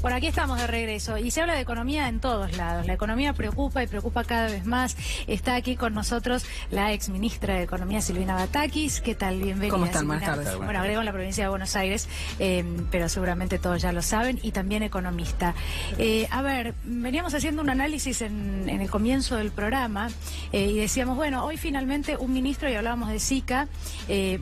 Bueno, aquí estamos de regreso y se habla de economía en todos lados. La economía preocupa y preocupa cada vez más. Está aquí con nosotros la ex ministra de Economía, Silvina Batakis. ¿Qué tal? Bienvenida. ¿Cómo están? Silvina. Buenas tardes. Bueno, agrego en la provincia de Buenos Aires, pero seguramente todos ya lo saben, y también economista. A ver, veníamos haciendo un análisis en el comienzo del programa y decíamos, bueno, hoy finalmente un ministro, y hablábamos de SICA,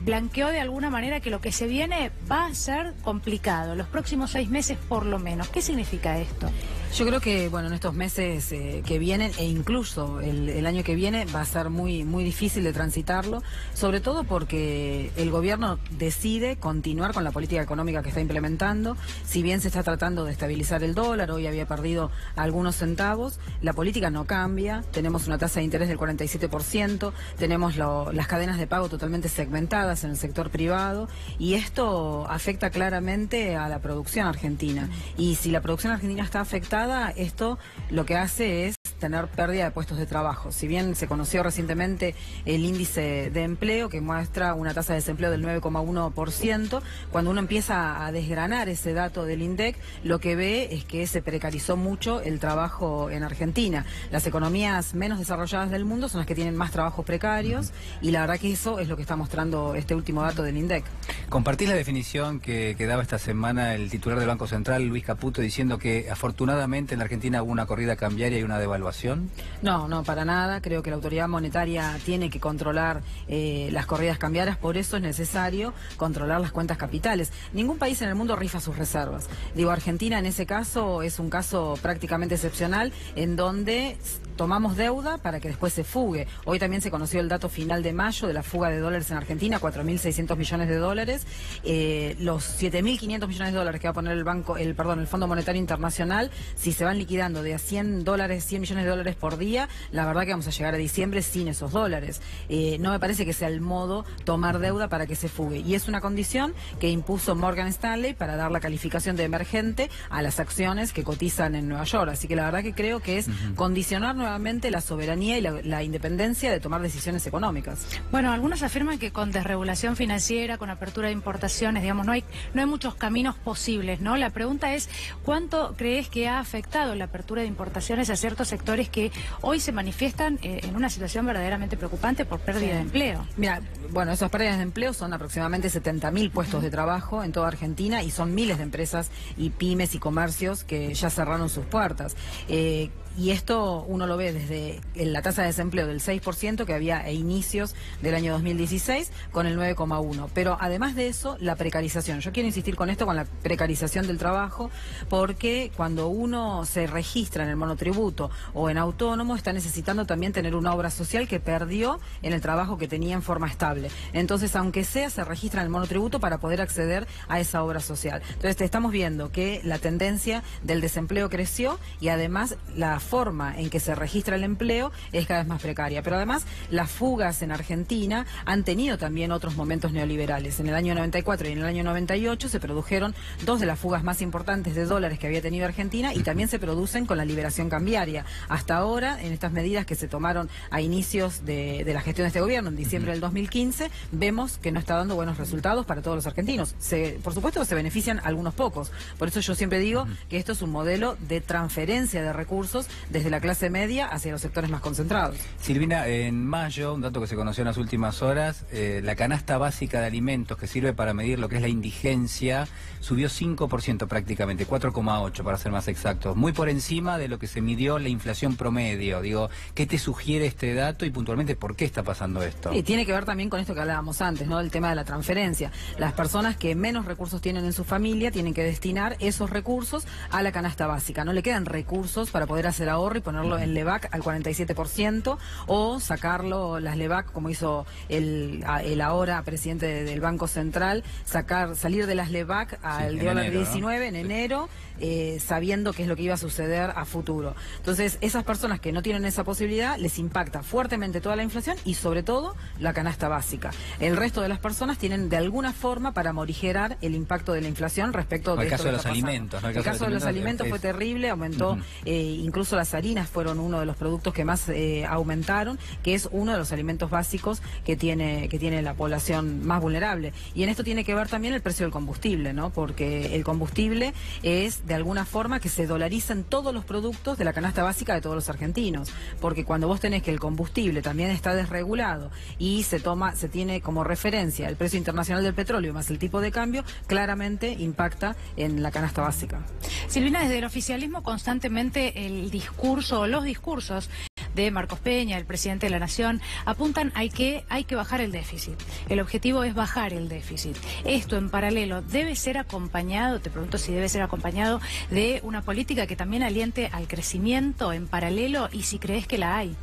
blanqueó de alguna manera que lo que se viene va a ser complicado, los próximos 6 meses por lo menos. ¿Qué significa esto? Yo creo que, bueno, en estos meses que vienen, e incluso el año que viene, va a ser muy difícil de transitarlo, sobre todo porque el gobierno decide continuar con la política económica que está implementando. Si bien se está tratando de estabilizar el dólar, hoy había perdido algunos centavos, la política no cambia. Tenemos una tasa de interés del 47%, tenemos las cadenas de pago totalmente segmentadas en el sector privado, y esto afecta claramente a la producción argentina. Y si la producción argentina está afectada, esto lo que hace es tener pérdida de puestos de trabajo. Si bien se conoció recientemente el índice de empleo, que muestra una tasa de desempleo del 9,1%, cuando uno empieza a desgranar ese dato del INDEC, lo que ve es que se precarizó mucho el trabajo en Argentina. Las economías menos desarrolladas del mundo son las que tienen más trabajos precarios, y la verdad que eso es lo que está mostrando este último dato del INDEC. ¿Compartís la definición que daba esta semana el titular del Banco Central, Luis Caputo, diciendo que afortunadamente en la Argentina hubo una corrida cambiaria y una devaluación? No, para nada. Creo que la autoridad monetaria tiene que controlar las corridas cambiarias, por eso es necesario controlar las cuentas capitales. Ningún país en el mundo rifa sus reservas. Digo, Argentina en ese caso es un caso prácticamente excepcional, en donde tomamos deuda para que después se fugue. Hoy también se conoció el dato final de mayo de la fuga de dólares en Argentina, 4.600 millones de dólares. Los 7.500 millones de dólares que va a poner el Fondo Monetario Internacional, si se van liquidando de a 100 millones de dólares por día, la verdad que vamos a llegar a diciembre sin esos dólares. No me parece que sea el modo tomar deuda para que se fugue. Y es una condición que impuso Morgan Stanley para dar la calificación de emergente a las acciones que cotizan en Nueva York. Así que la verdad que creo que es condicionar nuevamente la soberanía y la independencia de tomar decisiones económicas. Bueno, algunos afirman que con desregulación financiera, con apertura de importaciones, digamos, no hay muchos caminos posibles, ¿no? La pregunta es, ¿cuánto crees que ha afectado la apertura de importaciones a ciertos sectores que hoy se manifiestan en una situación verdaderamente preocupante por pérdida de empleo? Mira, bueno, esas pérdidas de empleo son aproximadamente 70.000 puestos de trabajo en toda Argentina, y son miles de empresas y pymes y comercios que ya cerraron sus puertas. Y esto uno lo ve desde la tasa de desempleo del 6% que había a inicios del año 2016 con el 9,1%. Pero además de eso, la precarización. Yo quiero insistir con esto, con la precarización del trabajo, porque cuando uno se registra en el monotributo o en autónomo, está necesitando también tener una obra social que perdió en el trabajo que tenía en forma estable. Entonces, aunque sea, se registra en el monotributo para poder acceder a esa obra social. Entonces, estamos viendo que la tendencia del desempleo creció, y además la forma en que se registra el empleo es cada vez más precaria. Pero además, las fugas en Argentina han tenido también otros momentos neoliberales. En el año 94 y en el año 98 se produjeron 2 de las fugas más importantes de dólares que había tenido Argentina, y también se producen con la liberación cambiaria. Hasta ahora, en estas medidas que se tomaron a inicios de la gestión de este gobierno, en diciembre del 2015, vemos que no está dando buenos resultados para todos los argentinos. Por supuesto, se benefician algunos pocos. Por eso yo siempre digo que esto es un modelo de transferencia de recursos desde la clase media hacia los sectores más concentrados. Silvina, en mayo, un dato que se conoció en las últimas horas, la canasta básica de alimentos, que sirve para medir lo que es la indigencia, subió 5% prácticamente, 4,8% para ser más exactos, muy por encima de lo que se midió la inflación promedio. Digo, ¿qué te sugiere este dato y puntualmente por qué está pasando esto? Y tiene que ver también con esto que hablábamos antes, ¿no? El tema de la transferencia. Las personas que menos recursos tienen en su familia tienen que destinar esos recursos a la canasta básica. No le quedan recursos para poder hacer ahorro y ponerlo en LEVAC al 47%, o sacarlo, las LEVAC, como hizo el ahora presidente del Banco Central, salir de las LEVAC al dólar 19 en enero, sabiendo qué es lo que iba a suceder a futuro. Entonces, esas personas que no tienen esa posibilidad, les impacta fuertemente toda la inflación y sobre todo la canasta básica. El resto de las personas tienen de alguna forma para morigerar el impacto de la inflación respecto de el caso de los alimentos, ¿no? El caso de los alimentos fue terrible, aumentó incluso incluso las harinas fueron uno de los productos que más aumentaron, que es uno de los alimentos básicos que tiene la población más vulnerable. Y en esto tiene que ver también el precio del combustible, ¿no? Porque el combustible es de alguna forma que se dolarizan todos los productos de la canasta básica de todos los argentinos, porque cuando vos tenés que el combustible también está desregulado y se tiene como referencia el precio internacional del petróleo más el tipo de cambio, claramente impacta en la canasta básica. Silvina, desde el oficialismo constantemente el discurso o los discursos de Marcos Peña, el presidente de la Nación, apuntan a que hay que bajar el déficit. El objetivo es bajar el déficit. Esto en paralelo debe ser acompañado, te pregunto si debe ser acompañado de una política que también aliente al crecimiento en paralelo y si crees que la hay.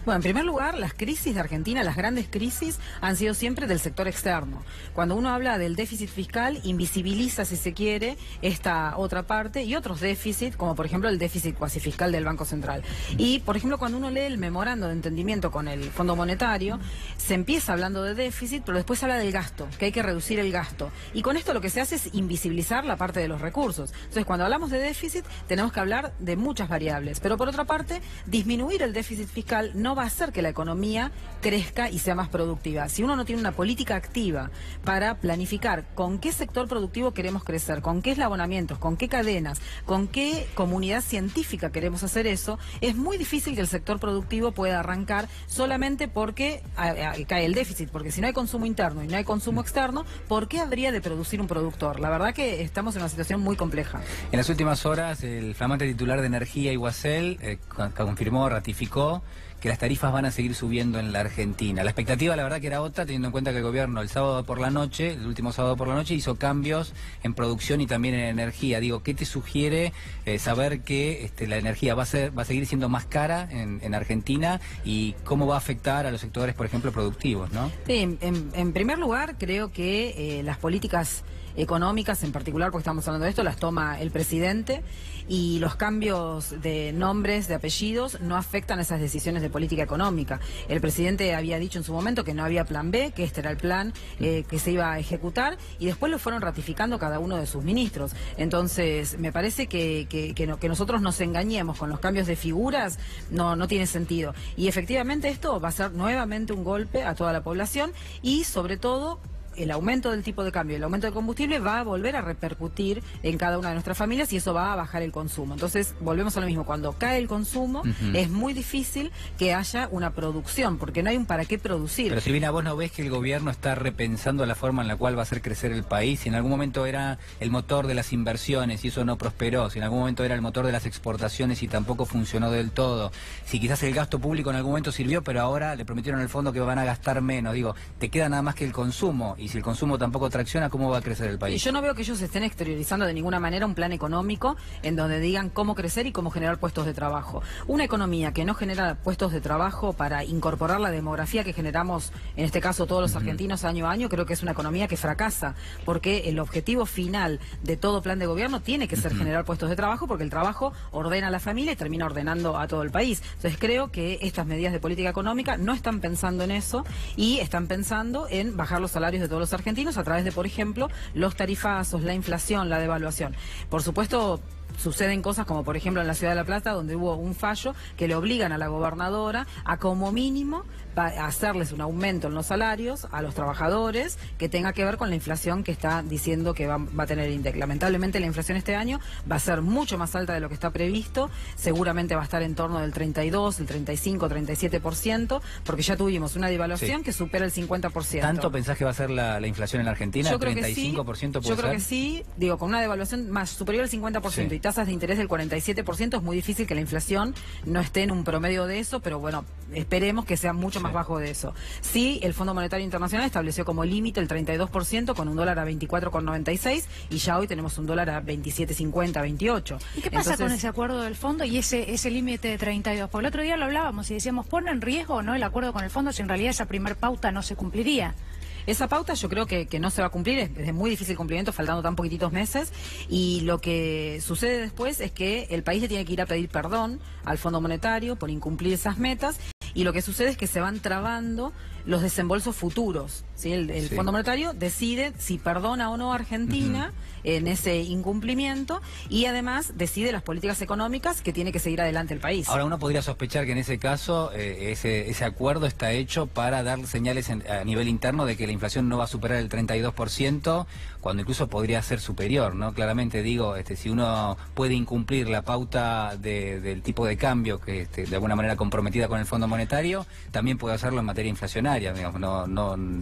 Bueno, en primer lugar, las crisis de Argentina, las grandes crisis, han sido siempre del sector externo. Cuando uno habla del déficit fiscal, invisibiliza, si se quiere, esta otra parte y otros déficits, como por ejemplo el déficit cuasi fiscal del Banco Central. Y, por ejemplo, cuando uno lee el memorando de entendimiento con el Fondo Monetario, se empieza hablando de déficit, pero después habla del gasto, que hay que reducir el gasto. Y con esto lo que se hace es invisibilizar la parte de los recursos. Entonces, cuando hablamos de déficit, tenemos que hablar de muchas variables. Pero, por otra parte, disminuir el déficit fiscal no va a hacer que la economía crezca y sea más productiva. Si uno no tiene una política activa para planificar con qué sector productivo queremos crecer, con qué eslabonamientos, con qué cadenas, con qué comunidad científica queremos hacer eso, es muy difícil que el sector productivo pueda arrancar solamente porque cae el déficit, porque si no hay consumo interno y no hay consumo externo, ¿por qué habría de producir un productor? La verdad que estamos en una situación muy compleja. En las últimas horas, el flamante titular de Energía, Iguacel, confirmó, ratificó que las tarifas van a seguir subiendo en la Argentina. La expectativa, la verdad, que era otra, teniendo en cuenta que el gobierno el sábado por la noche, el último sábado por la noche, hizo cambios en producción y también en energía. Digo, ¿qué te sugiere saber que la energía va a seguir siendo más cara en Argentina y cómo va a afectar a los sectores, por ejemplo, productivos, ¿no? Sí, en primer lugar, creo que las políticas económicas en particular, porque estamos hablando de esto, las toma el presidente y los cambios de nombres, de apellidos, no afectan esas decisiones de política económica. El presidente había dicho en su momento que no había plan B, que este era el plan que se iba a ejecutar y después lo fueron ratificando cada uno de sus ministros. Entonces, me parece que nosotros nos engañemos con los cambios de figuras no tiene sentido. Y efectivamente esto va a ser nuevamente un golpe a toda la población y sobre todo el aumento del tipo de cambio, el aumento del combustible va a volver a repercutir en cada una de nuestras familias y eso va a bajar el consumo. Entonces, volvemos a lo mismo. Cuando cae el consumo, es muy difícil que haya una producción, porque no hay un para qué producir. Pero Silvina, ¿vos no ves que el gobierno está repensando la forma en la cual va a hacer crecer el país? Si en algún momento era el motor de las inversiones y eso no prosperó, si en algún momento era el motor de las exportaciones y tampoco funcionó del todo, si quizás el gasto público en algún momento sirvió, pero ahora le prometieron al fondo que van a gastar menos. Digo, te queda nada más que el consumo. Y si el consumo tampoco tracciona, ¿cómo va a crecer el país? Y yo no veo que ellos estén exteriorizando de ninguna manera un plan económico en donde digan cómo crecer y cómo generar puestos de trabajo. Una economía que no genera puestos de trabajo para incorporar la demografía que generamos, en este caso todos los argentinos año a año, creo que es una economía que fracasa, porque el objetivo final de todo plan de gobierno tiene que ser generar puestos de trabajo, porque el trabajo ordena a la familia y termina ordenando a todo el país. Entonces creo que estas medidas de política económica no están pensando en eso y están pensando en bajar los salarios de todos los argentinos a través de, por ejemplo, los tarifazos, la inflación, la devaluación. Por supuesto, suceden cosas como, por ejemplo, en la Ciudad de La Plata, donde hubo un fallo que le obligan a la gobernadora a, como mínimo, a hacerles un aumento en los salarios a los trabajadores que tenga que ver con la inflación que está diciendo que va a tener INDEC. Lamentablemente la inflación este año va a ser mucho más alta de lo que está previsto, seguramente va a estar en torno del 32, el 35, 37%, porque ya tuvimos una devaluación que supera el 50%. ¿Tanto pensás que va a ser la inflación en la Argentina? Yo creo ¿35% que sí. puede Yo creo ser? que sí, digo, con una devaluación más superior al 50% y tasas de interés del 47%, es muy difícil que la inflación no esté en un promedio de eso, pero bueno, esperemos que sea mucho más bajo de eso. Sí, el Fondo Monetario Internacional estableció como límite el 32% con un dólar a 24,96 y ya hoy tenemos un dólar a 27,50, 28. ¿Y qué pasa con ese acuerdo del fondo y ese límite de 32? Porque el otro día lo hablábamos y decíamos, ¿pone en riesgo o no el acuerdo con el fondo si en realidad esa primer pauta no se cumpliría? Esa pauta yo creo que no se va a cumplir, es de muy difícil cumplimiento, faltando tan poquititos meses, y lo que sucede después es que el país le tiene que ir a pedir perdón al Fondo Monetario por incumplir esas metas, y lo que sucede es que se van trabando los desembolsos futuros, ¿sí? El Fondo Monetario decide si perdona o no a Argentina en ese incumplimiento y además decide las políticas económicas que tiene que seguir adelante el país. Ahora, uno podría sospechar que en ese caso ese acuerdo está hecho para dar señales a nivel interno de que la inflación no va a superar el 32%, cuando incluso podría ser superior, ¿no? Claramente digo, si uno puede incumplir la pauta del tipo de cambio que de alguna manera comprometida con el Fondo Monetario, también puede hacerlo en materia inflacionaria. Digamos,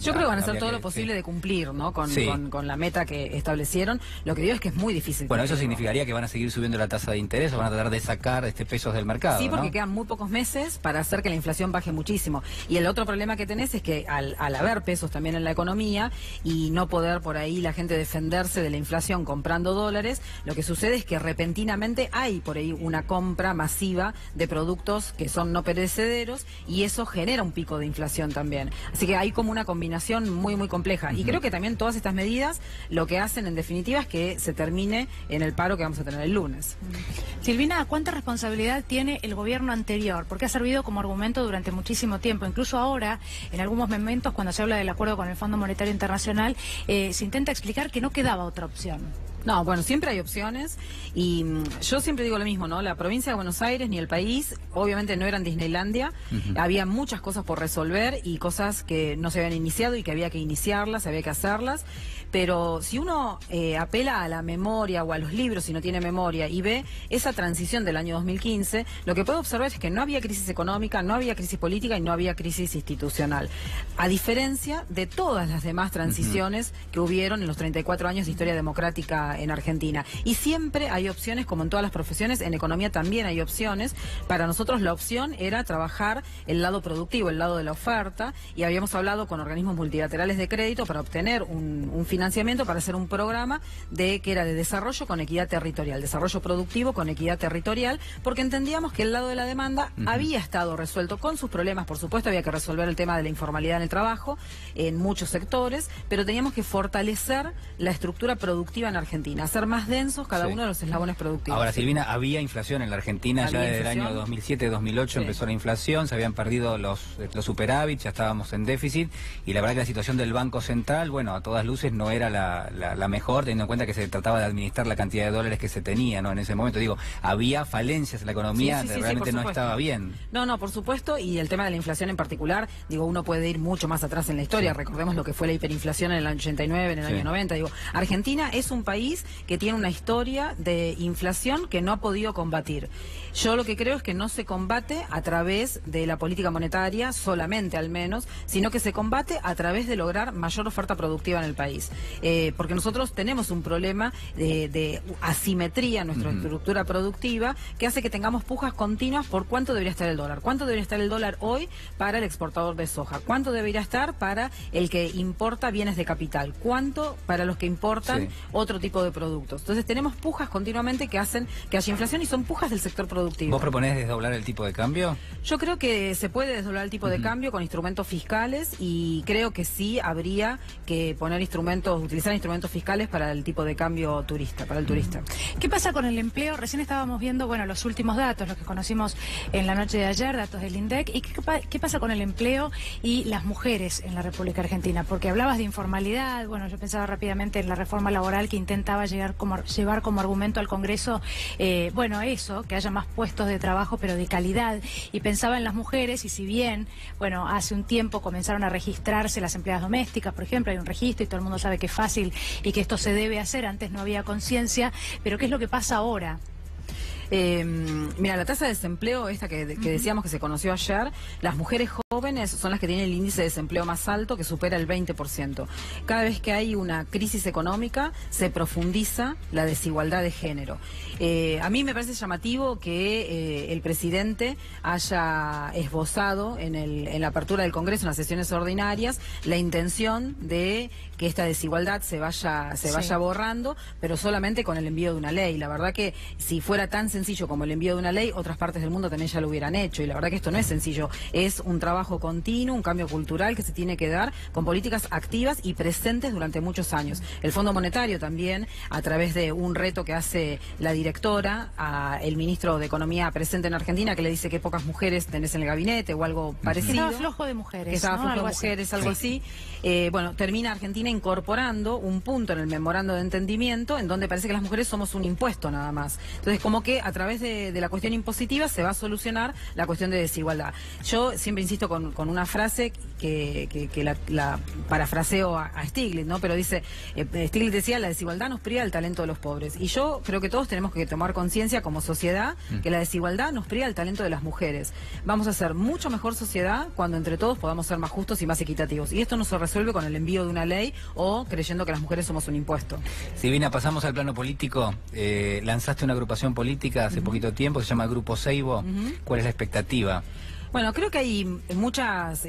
yo creo que van a hacer todo lo posible de cumplir, ¿no? Con la meta que establecieron. Lo que digo es que es muy difícil. Bueno, eso significaría que van a seguir subiendo la tasa de interés o van a tratar de sacar pesos del mercado. Sí, porque ¿no? quedan muy pocos meses para hacer que la inflación baje muchísimo. Y el otro problema que tenés es que al haber pesos también en la economía y no poder por ahí la gente defenderse de la inflación comprando dólares, lo que sucede es que repentinamente hay por ahí una compra masiva de productos que son no perecederos y eso genera un pico de inflación también. Así que hay como una combinación muy, muy compleja. Y creo que también todas estas medidas lo que hacen en definitiva es que se termine en el paro que vamos a tener el lunes. Silvina, ¿cuánta responsabilidad tiene el gobierno anterior? Porque ha servido como argumento durante muchísimo tiempo. Incluso ahora, en algunos momentos, cuando se habla del acuerdo con el Fondo Monetario Internacional, se intenta explicar que no quedaba otra opción. No, bueno, siempre hay opciones y yo siempre digo lo mismo, ¿no? La provincia de Buenos Aires ni el país, obviamente no eran Disneylandia, había muchas cosas por resolver y cosas que no se habían iniciado y que había que iniciarlas, había que hacerlas, pero si uno apela a la memoria o a los libros si no tiene memoria y ve esa transición del año 2015, lo que puede observar es que no había crisis económica, no había crisis política y no había crisis institucional, a diferencia de todas las demás transiciones que hubieron en los 34 años de historia democrática en Argentina. Y siempre hay opciones, como en todas las profesiones, en economía también hay opciones. Para nosotros la opción era trabajar el lado productivo, el lado de la oferta, y habíamos hablado con organismos multilaterales de crédito para obtener un financiamiento para hacer un programa que era de desarrollo con equidad territorial, desarrollo productivo con equidad territorial, porque entendíamos que el lado de la demanda había estado resuelto con sus problemas. Por supuesto, había que resolver el tema de la informalidad en el trabajo en muchos sectores, pero teníamos que fortalecer la estructura productiva en Argentina, hacer más densos cada uno de los eslabones productivos. Ahora, Silvina, había inflación en la Argentina ya desde el año 2007-2008 empezó la inflación, se habían perdido los superávits, ya estábamos en déficit y la verdad que la situación del Banco Central, bueno, a todas luces no era la mejor, teniendo en cuenta que se trataba de administrar la cantidad de dólares que se tenía, ¿no? En ese momento, digo, había falencias en la economía, realmente no estaba bien. No, por supuesto, y el tema de la inflación en particular, digo, uno puede ir mucho más atrás en la historia, recordemos lo que fue la hiperinflación en el año 89, en el año 90, digo, Argentina es un país que tiene una historia de inflación que no ha podido combatir. Yo lo que creo es que no se combate a través de la política monetaria, solamente al menos, sino que se combate a través de lograr mayor oferta productiva en el país. Porque nosotros tenemos un problema de asimetría en nuestra estructura productiva que hace que tengamos pujas continuas por cuánto debería estar el dólar. ¿Cuánto debería estar el dólar hoy para el exportador de soja? ¿Cuánto debería estar para el que importa bienes de capital? ¿Cuánto para los que importan otro tipo de productos? Entonces tenemos pujas continuamente que hacen que haya inflación y son pujas del sector productivo. ¿Vos proponés desdoblar el tipo de cambio? Yo creo que se puede desdoblar el tipo de cambio con instrumentos fiscales y creo que sí habría que utilizar instrumentos fiscales para el tipo de cambio turista, para el turista. ¿Qué pasa con el empleo? Recién estábamos viendo, bueno, los últimos datos, los que conocimos en la noche de ayer, datos del INDEC. ¿Y qué pasa con el empleo y las mujeres en la República Argentina? Porque hablabas de informalidad, bueno, yo pensaba rápidamente en la reforma laboral que intentaba llevar como argumento al Congreso, bueno, eso, que haya más puestos de trabajo, pero de calidad. Y pensaba en las mujeres, y si bien, bueno, hace un tiempo comenzaron a registrarse las empleadas domésticas, por ejemplo, hay un registro y todo el mundo sabe que es fácil y que esto se debe hacer, antes no había conciencia, pero ¿qué es lo que pasa ahora? Mira, la tasa de desempleo esta que decíamos que se conoció ayer, las mujeres jóvenes son las que tienen el índice de desempleo más alto, que supera el 20%. Cada vez que hay una crisis económica se profundiza la desigualdad de género. A mí me parece llamativo que el presidente haya esbozado en la apertura del Congreso, en las sesiones ordinarias, la intención de que esta desigualdad se vaya borrando, pero solamente con el envío de una ley. La verdad que si fuera tan sencillo sencillo como el envío de una ley, otras partes del mundo también ya lo hubieran hecho. Y la verdad que esto no es sencillo. Es un trabajo continuo, un cambio cultural que se tiene que dar con políticas activas y presentes durante muchos años. El Fondo Monetario también, a través de un reto que hace la directora el ministro de Economía presente en Argentina, que le dice que pocas mujeres tenés en el gabinete o algo parecido. Estaba flojo de mujeres. Que estaba flojo de mujeres, algo así. Bueno, termina Argentina incorporando un punto en el memorando de entendimiento en donde parece que las mujeres somos un impuesto nada más. Entonces, como que a través de la cuestión impositiva se va a solucionar la cuestión de desigualdad. Yo siempre insisto con una frase que la parafraseo a Stiglitz, ¿no? Pero dice, Stiglitz decía, la desigualdad nos priva del talento de los pobres. Y yo creo que todos tenemos que tomar conciencia como sociedad que la desigualdad nos priva del talento de las mujeres. Vamos a ser mucho mejor sociedad cuando entre todos podamos ser más justos y más equitativos. Y esto no se resuelve con el envío de una ley o creyendo que las mujeres somos un impuesto. Silvina, pasamos al plano político. Lanzaste una agrupación política hace poquito tiempo, se llama Grupo Seibo. ¿Cuál es la expectativa? Bueno, creo que hay muchos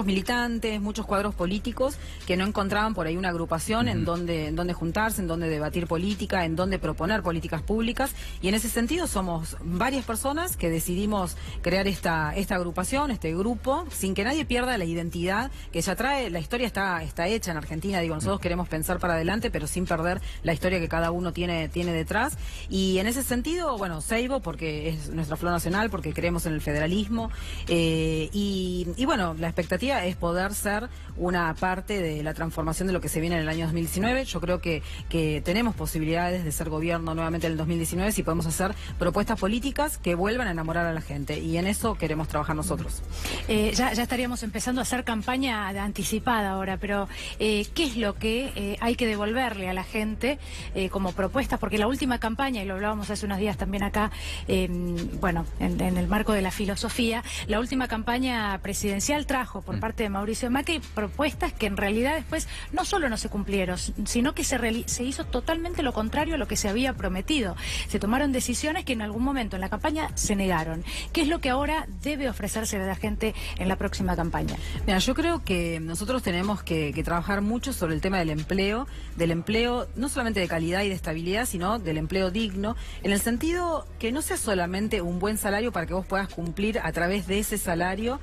militantes, muchos cuadros políticos que no encontraban por ahí una agrupación en donde juntarse, en donde debatir política, en donde proponer políticas públicas. Y en ese sentido somos varias personas que decidimos crear esta agrupación, este grupo, sin que nadie pierda la identidad que ya trae. La historia está hecha en Argentina, digo, nosotros queremos pensar para adelante, pero sin perder la historia que cada uno tiene detrás. Y en ese sentido, bueno, Seibo, porque es nuestra flor nacional, porque creemos en el federalismo. Y bueno, la expectativa es poder ser una parte de la transformación de lo que se viene en el año 2019. Yo creo que tenemos posibilidades de ser gobierno nuevamente en el 2019 si podemos hacer propuestas políticas que vuelvan a enamorar a la gente, y en eso queremos trabajar nosotros. Ya estaríamos empezando a hacer campaña anticipada ahora, pero ¿qué es lo que hay que devolverle a la gente como propuestas? Porque la última campaña, y lo hablábamos hace unos días también acá, bueno, en el marco de la filosofía, la última campaña presidencial trajo por parte de Mauricio Macri propuestas que en realidad después no solo no se cumplieron, sino que se hizo totalmente lo contrario a lo que se había prometido. Se tomaron decisiones que en algún momento en la campaña se negaron. ¿Qué es lo que ahora debe ofrecerse a la gente en la próxima campaña? Mira, yo creo que nosotros tenemos que trabajar mucho sobre el tema del empleo no solamente de calidad y de estabilidad, sino del empleo digno, en el sentido que no sea solamente un buen salario para que vos puedas cumplir a través de ese salario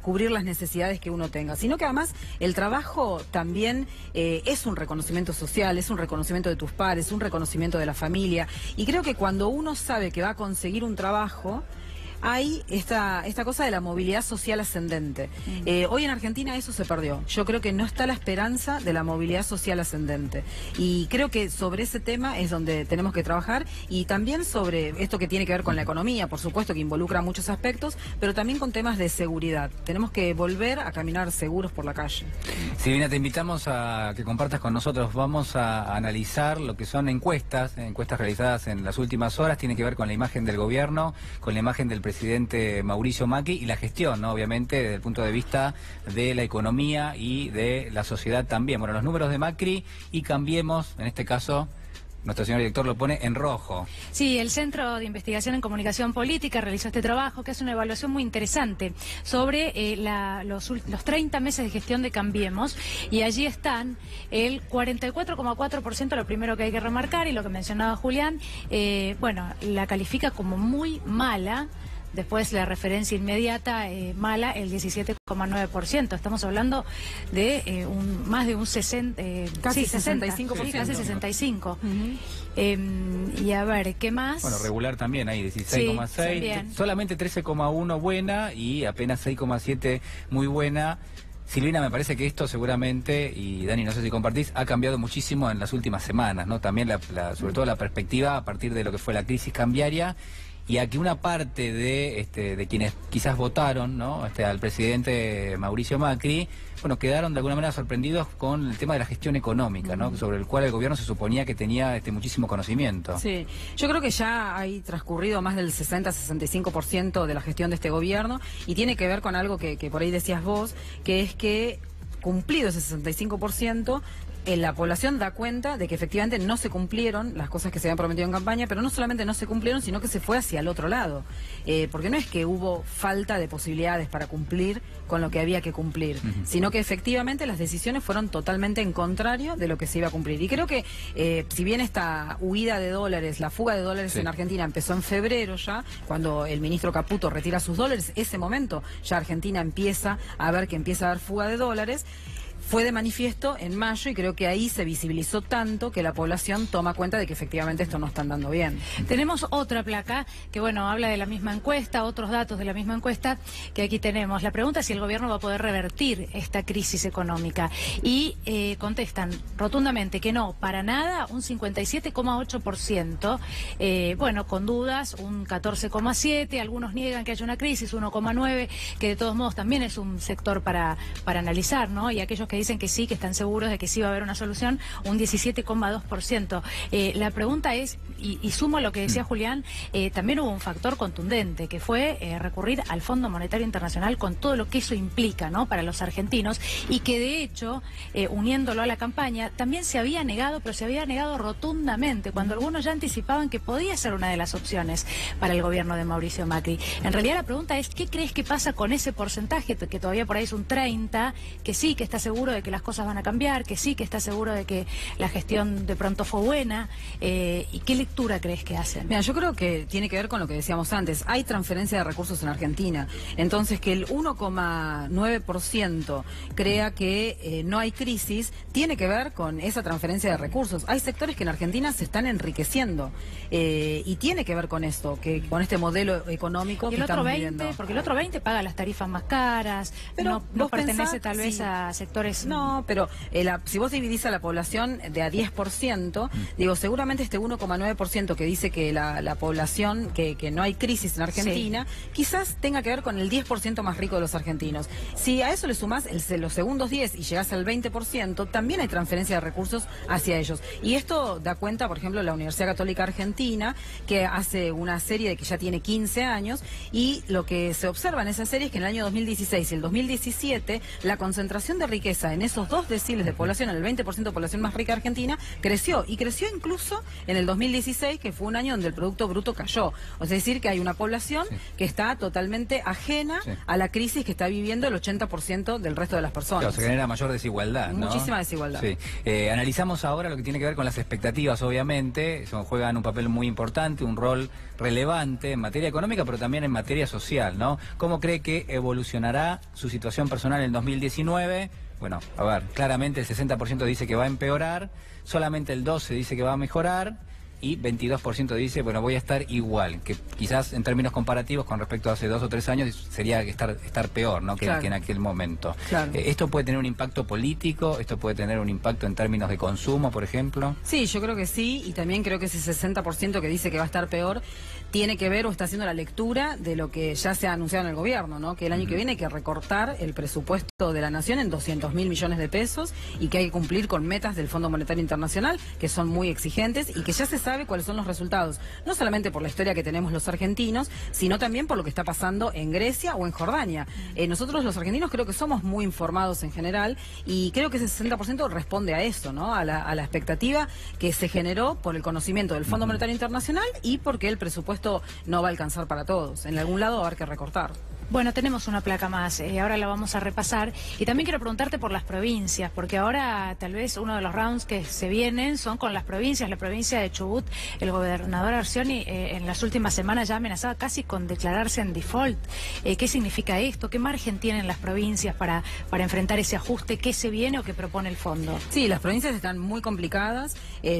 cubrir las necesidades que uno tenga, sino que además el trabajo también es un reconocimiento social, es un reconocimiento de tus pares, un reconocimiento de la familia, y creo que cuando uno sabe que va a conseguir un trabajo, hay esta cosa de la movilidad social ascendente. Hoy en Argentina eso se perdió. Yo creo que no está la esperanza de la movilidad social ascendente. Y creo que sobre ese tema es donde tenemos que trabajar, y también sobre esto que tiene que ver con la economía, por supuesto que involucra muchos aspectos, pero también con temas de seguridad. Tenemos que volver a caminar seguros por la calle. Silvina, te invitamos a que compartas con nosotros. Vamos a analizar lo que son encuestas realizadas en las últimas horas. Tiene que ver con la imagen del gobierno, con la imagen del presidente Mauricio Macri y la gestión, ¿no? Obviamente, desde el punto de vista de la economía y de la sociedad también. Bueno, los números de Macri y Cambiemos, en este caso, nuestro señor director lo pone en rojo. Sí, el Centro de Investigación en Comunicación Política realizó este trabajo, que es una evaluación muy interesante sobre los 30 meses de gestión de Cambiemos, y allí están el 44,4%, lo primero que hay que remarcar, y lo que mencionaba Julián, bueno, la califica como muy mala. Después la referencia inmediata, mala, el 17,9%. Estamos hablando de más de un 60, casi sí, 65%. Sí, casi 65%. Y a ver, ¿qué más? Bueno, regular también, ahí 16,6%. Sí, solamente 13,1% buena y apenas 6,7% muy buena. Silvina, me parece que esto seguramente, y Dani, no sé si compartís, ha cambiado muchísimo en las últimas semanas, ¿no? También sobre todo la perspectiva a partir de lo que fue la crisis cambiaria, y a que una parte de quienes quizás votaron, ¿no? al presidente Mauricio Macri, bueno, quedaron de alguna manera sorprendidos con el tema de la gestión económica, ¿no? Sobre el cual el gobierno se suponía que tenía muchísimo conocimiento. Sí, yo creo que ya hay transcurrido más del 60-65% de la gestión de este gobierno, y tiene que ver con algo que por ahí decías vos, que es que cumplido ese 65%, la población da cuenta de que efectivamente no se cumplieron las cosas que se habían prometido en campaña, pero no solamente no se cumplieron, sino que se fue hacia el otro lado. Porque no es que hubo falta de posibilidades para cumplir con lo que había que cumplir, sino que efectivamente las decisiones fueron totalmente en contrario de lo que se iba a cumplir. Y creo que si bien esta huida de dólares, la fuga de dólares en Argentina empezó en febrero ya, cuando el ministro Caputo retira sus dólares, ese momento ya Argentina empieza a ver que empieza a haber fuga de dólares. Fue de manifiesto en mayo y creo que ahí se visibilizó tanto que la población toma cuenta de que efectivamente esto no está andando bien. Tenemos otra placa que, bueno, habla de la misma encuesta, otros datos de la misma encuesta que aquí tenemos. La pregunta es si el gobierno va a poder revertir esta crisis económica. Y contestan rotundamente que no, para nada, un 57,8%. Bueno, con dudas, un 14,7%. Algunos niegan que haya una crisis, 1,9%, que de todos modos también es un sector para analizar, ¿no? Y aquellos que dicen que sí, que están seguros de que sí va a haber una solución, un 17,2%. La pregunta es, y sumo a lo que decía Julián, también hubo un factor contundente, que fue recurrir al Fondo Monetario Internacional con todo lo que eso implica, ¿no?, para los argentinos, y que de hecho, uniéndolo a la campaña, también se había negado, pero se había negado rotundamente, cuando algunos ya anticipaban que podía ser una de las opciones para el gobierno de Mauricio Macri. En realidad la pregunta es, ¿qué crees que pasa con ese porcentaje, que todavía por ahí es un 30%, que sí, que está seguro de que las cosas van a cambiar, que sí, que está seguro de que la gestión de pronto fue buena? ¿Y qué lectura crees que hacen? Mira, yo creo que tiene que ver con lo que decíamos antes. Hay transferencia de recursos en Argentina. Entonces, que el 1,9% crea que no hay crisis, tiene que ver con esa transferencia de recursos. Hay sectores que en Argentina se están enriqueciendo. Y tiene que ver con esto, con este modelo económico que estamos viviendo. Porque el otro 20% paga las tarifas más caras, pero no pertenece tal vez a sectores... No, pero si vos dividís a la población de a 10%, digo, seguramente este 1,9% que dice que la población, que no hay crisis en Argentina, quizás tenga que ver con el 10% más rico de los argentinos. Si a eso le sumás los segundos 10 y llegás al 20%, también hay transferencia de recursos hacia ellos. Y esto da cuenta, por ejemplo, la Universidad Católica Argentina, que hace una serie de que ya tiene 15 años, y lo que se observa en esa serie es que en el año 2016 y el 2017, la concentración de riqueza en esos 2 deciles de población, en el 20% de población más rica de Argentina, creció. Y creció incluso en el 2016, que fue un año donde el Producto Bruto cayó. Es decir, que hay una población que está totalmente ajena a la crisis que está viviendo el 80% del resto de las personas. Claro, se genera mayor desigualdad, ¿no? Muchísima desigualdad. Sí. Analizamos ahora lo que tiene que ver con las expectativas, obviamente. Juegan un papel muy importante, un rol relevante en materia económica, pero también en materia social, ¿no? ¿Cómo cree que evolucionará su situación personal en 2019? Bueno, a ver, claramente el 60% dice que va a empeorar, solamente el 12% dice que va a mejorar y 22% dice, bueno, voy a estar igual, que quizás en términos comparativos con respecto a hace 2 o 3 años sería estar peor, ¿no?, que en aquel momento. Claro. ¿Esto puede tener un impacto político? ¿Esto puede tener un impacto en términos de consumo, por ejemplo? Sí, yo creo que sí, y también creo que ese 60% que dice que va a estar peor tiene que ver o está haciendo la lectura de lo que ya se ha anunciado en el gobierno, ¿no?, que el año que viene hay que recortar el presupuesto de la Nación en 200.000 millones de pesos y que hay que cumplir con metas del Fondo Monetario Internacional que son muy exigentes y que ya se sabe cuáles son los resultados, no solamente por la historia que tenemos los argentinos, sino también por lo que está pasando en Grecia o en Jordania. Nosotros los argentinos creo que somos muy informados en general y creo que ese 60% responde a eso, ¿no?, a la expectativa que se generó por el conocimiento del Fondo Monetario Internacional y porque el presupuesto no va a alcanzar para todos. En algún lado va a haber que recortar. Bueno, tenemos una placa más, ahora la vamos a repasar. Y también quiero preguntarte por las provincias, porque ahora tal vez uno de los rounds que se vienen son con las provincias. La provincia de Chubut, el gobernador Arcioni en las últimas semanas ya amenazaba casi con declararse en default. ¿Qué significa esto? ¿Qué margen tienen las provincias para enfrentar ese ajuste? ¿Qué se viene o qué propone el fondo? Sí, las provincias están muy complicadas.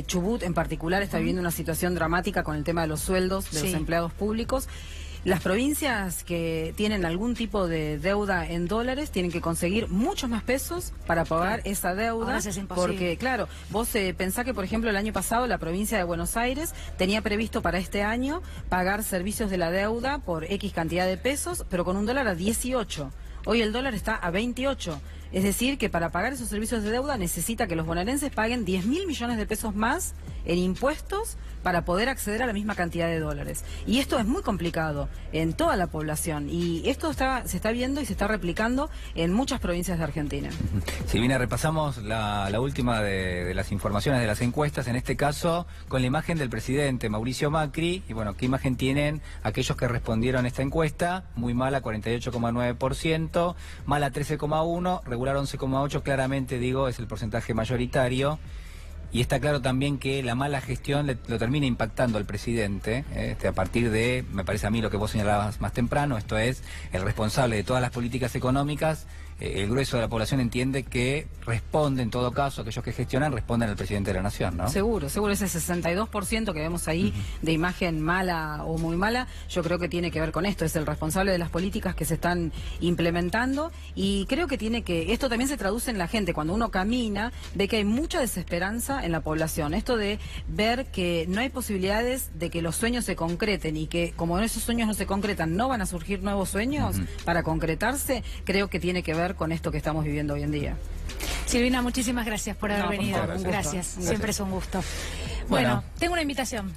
Chubut en particular está viviendo una situación dramática con el tema de los sueldos de los empleados públicos. Las provincias que tienen algún tipo de deuda en dólares tienen que conseguir muchos más pesos para pagar esa deuda. Es imposible. Porque, claro, vos pensá que, por ejemplo, el año pasado la provincia de Buenos Aires tenía previsto para este año pagar servicios de la deuda por X cantidad de pesos, pero con un dólar a 18. Hoy el dólar está a 28. Es decir, que para pagar esos servicios de deuda necesita que los bonaerenses paguen 10.000 millones de pesos más en impuestos para poder acceder a la misma cantidad de dólares. Y esto es muy complicado en toda la población. Y esto se está viendo y se está replicando en muchas provincias de Argentina. Silvina, repasamos la última de las informaciones de las encuestas, en este caso con la imagen del presidente Mauricio Macri. Y bueno, ¿qué imagen tienen aquellos que respondieron a esta encuesta? Muy mala, 48,9%, mala 13,1%, regular 11,8%, claramente digo, es el porcentaje mayoritario. Y está claro también que la mala gestión lo termina impactando al presidente, a partir de, me parece a mí, lo que vos señalabas más temprano, esto es, el responsable de todas las políticas económicas. El grueso de la población entiende que responde, en todo caso, aquellos que gestionan, responden al presidente de la Nación, ¿no? Seguro, ese 62% que vemos ahí de imagen mala o muy mala, yo creo que tiene que ver con esto, es el responsable de las políticas que se están implementando, y creo que esto también se traduce en la gente, cuando uno camina, ve que hay mucha desesperanza en la población, esto de ver que no hay posibilidades de que los sueños se concreten, y que como esos sueños no se concretan, no van a surgir nuevos sueños para concretarse, creo que tiene que ver con esto que estamos viviendo hoy en día. Silvina, muchísimas gracias por haber venido. Gracias. Gracias, siempre es un gusto. Bueno, tengo una invitación.